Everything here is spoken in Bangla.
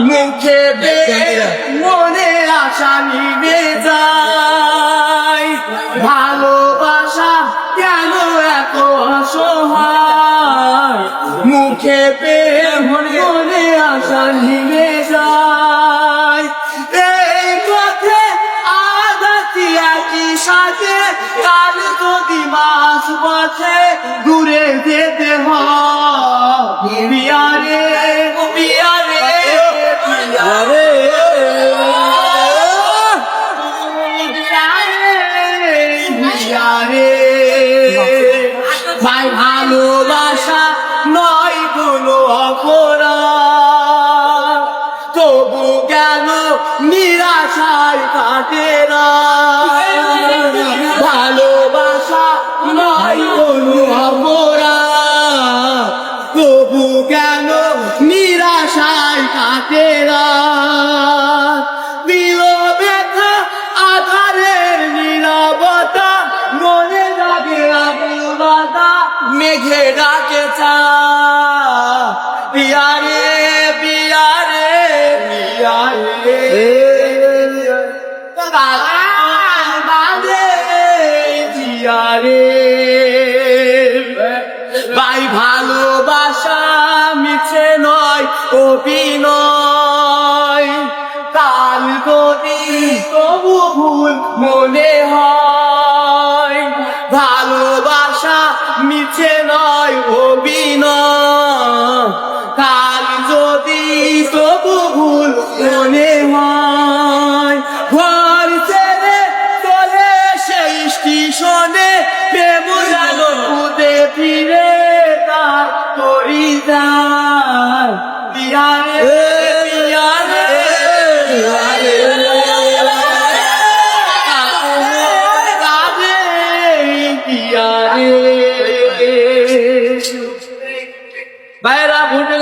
মুখে মনে আশা নিবে যায় ভালোবাসা কেন এত অসহায় মুখে মনে আশা নিবে যায় এই পথে আগাছি একই সাথে কাল যদি মাস বসে দূরে যেতে হয় বিয়ারে বিয়ারে বিয়ারে বিয়ারে ভাই ভালোবাসা নয় কোনো অপরাধ তবু কেন নিরাশায় কাটে না ভালোবাসা নয় কোনো অপরাধ তবু কেন নিরাশায় কাটে না দিল ব্যথা আধারের নীরবতা মনে লাগে আবুবাদা মেঘে ডাকে চা বিয়ারে বিয়ারে বিয়ারে বিয়ারে ভাই ভালোবাসা মিছে নয় অভিনয় কাল যদি তবু ভুল মনে হয় ভালোবাসা মিছে নয় অভিনয় কাল যদি তবু ভুল মনে হয় ঘর ছেড়ে চলে সেই স্টেশনে প্রেম যেন খুদে ফিরে তার করি যায় বিয়ারে বিয়ারে বিয়ারে বাইরা ভুটে